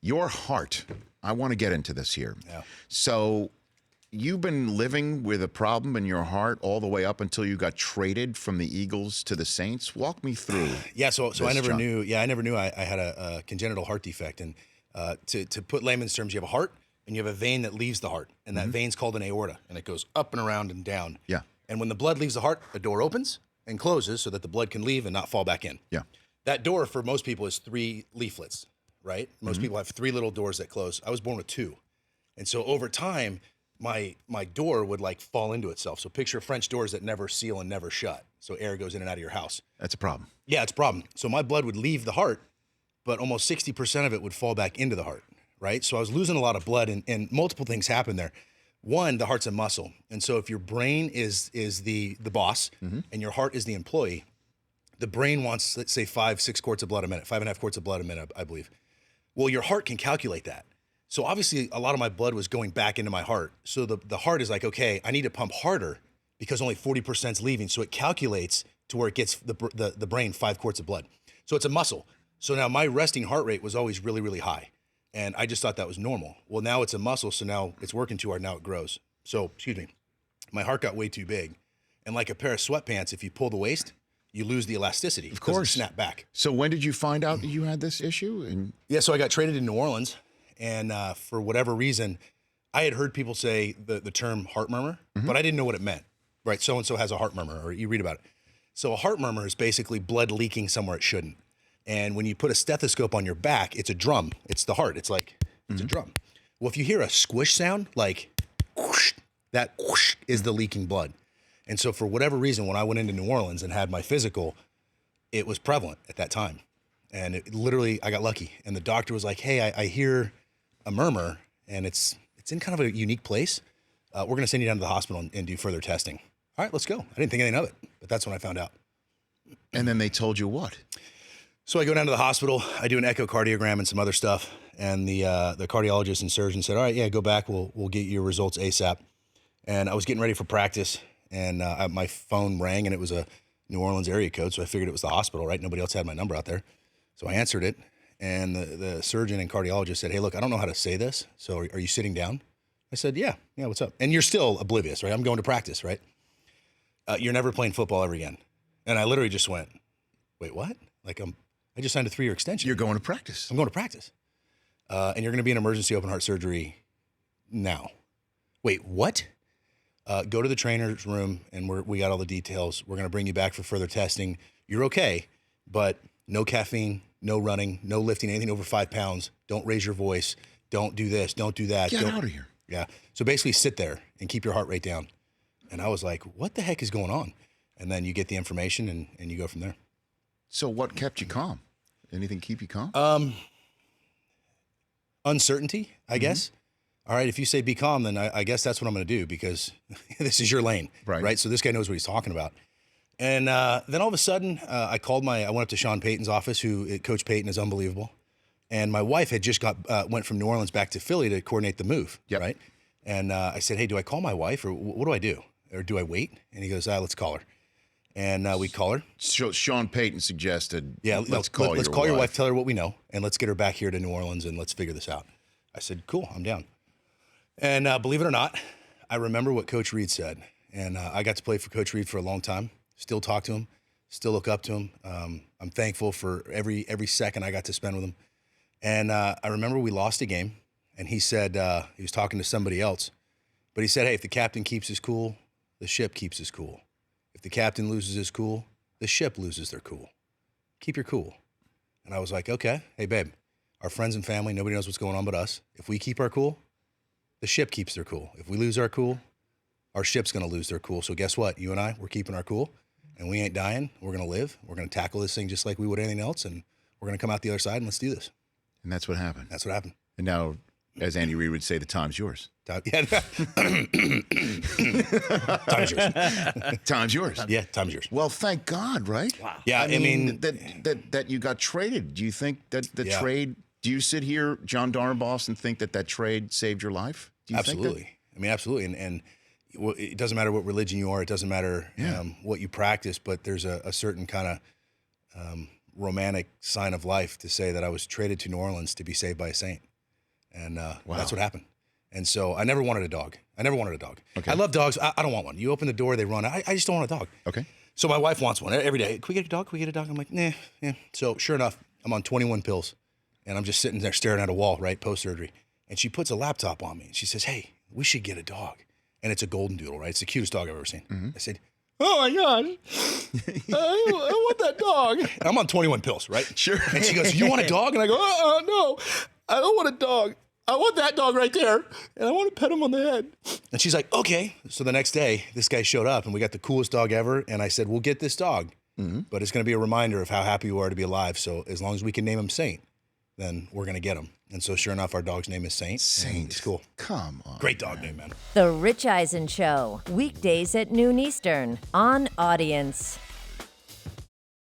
Your heart. I want to get into this here. Yeah. So you've been living with a problem in your heart all the way up until you got traded from the Eagles to the Saints. Walk me through. Yeah, so I never John. knew. Yeah, I never knew I had a congenital heart defect. And to put layman's terms, you have a heart and you have a vein that leaves the heart, and that vein's called an aorta, and it goes up and around and down. Yeah. And when the blood leaves the heart, a door opens and closes so that the blood can leave and not fall back in. Yeah. That door for most people is 3 leaflets, right? Most people have 3 little doors that close. I was born with 2, and so over time, my door would like fall into itself. So picture French doors that never seal and never shut. So air goes in and out of your house. That's a problem. Yeah, it's a problem. So my blood would leave the heart, but almost 60% of it would fall back into the heart, right? So I was losing a lot of blood, and multiple things happened there. One, the heart's a muscle. And so if your brain is the boss and your heart is the employee, the brain wants, let's say, 5-6 quarts of blood a minute, 5.5 quarts of blood a minute, I believe. Well, your heart can calculate that. So obviously a lot of my blood was going back into my heart. So the heart is like, okay, I need to pump harder because only 40% is leaving. So it calculates to where it gets the brain 5 quarts of blood. So it's a muscle. So now my resting heart rate was always really, really high. And I just thought that was normal. Well, now it's a muscle, so now it's working too hard, now it grows. So, excuse me, my heart got way too big. And like a pair of sweatpants, if you pull the waist, you lose the elasticity. Of course. Snap back. So when did you find out that you had this issue? And Yeah, so I got traded to New Orleans, and for whatever reason, I had heard people say the term heart murmur, but I didn't know what it meant, right? So-and-so has a heart murmur, or you read about it. So a heart murmur is basically blood leaking somewhere it shouldn't. And when you put a stethoscope on your back, it's a drum. It's the heart. It's like, it's a drum. Well, if you hear a squish sound, like whoosh, that whoosh is the leaking blood. And so for whatever reason, when I went into New Orleans and had my physical, it was prevalent at that time. And it literally, I got lucky. And the doctor was like, hey, I hear a murmur, and it's in kind of a unique place. We're going to send you down to the hospital and do further testing. All right, let's go. I didn't think anything of it, but that's when I found out. and then they told you what? So I go down to the hospital, I do an echocardiogram and some other stuff, and the cardiologist and surgeon said, all right, yeah, go back, we'll get your results ASAP. And I was getting ready for practice, and my phone rang, and it was a New Orleans area code, so I figured it was the hospital, right? Nobody else had my number out there. So I answered it, and the surgeon and cardiologist said, hey, look, I don't know how to say this, so are you sitting down? I said, yeah, what's up? And you're still oblivious, right? I'm going to practice, right? You're never playing football ever again. And I literally just went, wait, what? Like I just signed a 3-year extension. You're going to practice. I'm going to practice. And you're going to be in emergency open heart surgery now. Wait, what? Go to the trainer's room, and we got all the details. We're going to bring you back for further testing. You're okay, but no caffeine, no running, no lifting anything over 5 pounds. Don't raise your voice. Don't do this. Don't do that. Get out of here. Yeah. So basically sit there and keep your heart rate down. And I was like, what the heck is going on? And then you get the information, and you go from there. So what kept you calm? Anything keep you calm? Uncertainty, I guess. All right, if you say be calm, then I guess that's what I'm going to do, because this is your lane, right? So this guy knows what he's talking about. And then all of a sudden, I went up to Sean Payton's office, Coach Payton is unbelievable. And my wife had just went from New Orleans back to Philly to coordinate the move, right? And I said, hey, do I call my wife, or what do I do? Or do I wait? And he goes, let's call her. And we call her. So Sean Payton suggested, let's call your wife, tell her what we know, and let's get her back here to New Orleans, and let's figure this out. I said, cool, I'm down. And believe it or not, I remember what Coach Reed said. And I got to play for Coach Reed for a long time, still talk to him, still look up to him. I'm thankful for every second I got to spend with him. And I remember we lost a game, and he said, he was talking to somebody else, but he said, hey, if the captain keeps his cool, the ship keeps his cool. If the captain loses his cool, the ship loses their cool. Keep your cool. And I was like, okay, hey, babe, our friends and family, nobody knows what's going on but us. If we keep our cool, the ship keeps their cool. If we lose our cool, our ship's going to lose their cool. So guess what? You and I, we're keeping our cool, and we ain't dying. We're going to live. We're going to tackle this thing just like we would anything else, and we're going to come out the other side, and let's do this. And that's what happened. That's what happened. And now, as Andy Reid would say, the time's yours. Yeah. Time's yours. Time's yours. Yeah, time's yours. Well, thank God, right? Wow. Yeah, I mean that you got traded. Do you think that the trade? Do you sit here, John Dorenbos, and think that trade saved your life? Do you absolutely. Think that? I mean, absolutely. And it doesn't matter what religion you are. It doesn't matter what you practice. But there's a certain kind of romantic sign of life to say that I was traded to New Orleans to be saved by a saint. And that's what happened. And so I never wanted a dog. Okay. I love dogs. I don't want one. You open the door, they run. I just don't want a dog. Okay. So my wife wants one every day. Can we get a dog? I'm like, nah, yeah. So sure enough, I'm on 21 pills. And I'm just sitting there staring at a wall, right, post-surgery. And she puts a laptop on me. And she says, hey, we should get a dog. And it's a golden doodle, right? It's the cutest dog I've ever seen. Mm-hmm. I said, oh, my gosh. I want that dog. And I'm on 21 pills, right? Sure. And she goes, you want a dog? And I go, no, I don't want a dog. I want that dog right there, and I want to pet him on the head. And she's like, okay. So the next day, this guy showed up, and we got the coolest dog ever. And I said, we'll get this dog, but it's going to be a reminder of how happy you are to be alive. So as long as we can name him Saint, then we're going to get him. And so sure enough, our dog's name is Saint. Saint. It's cool. Come on. Great dog name, man. The Rich Eisen Show, weekdays at noon Eastern on Audience.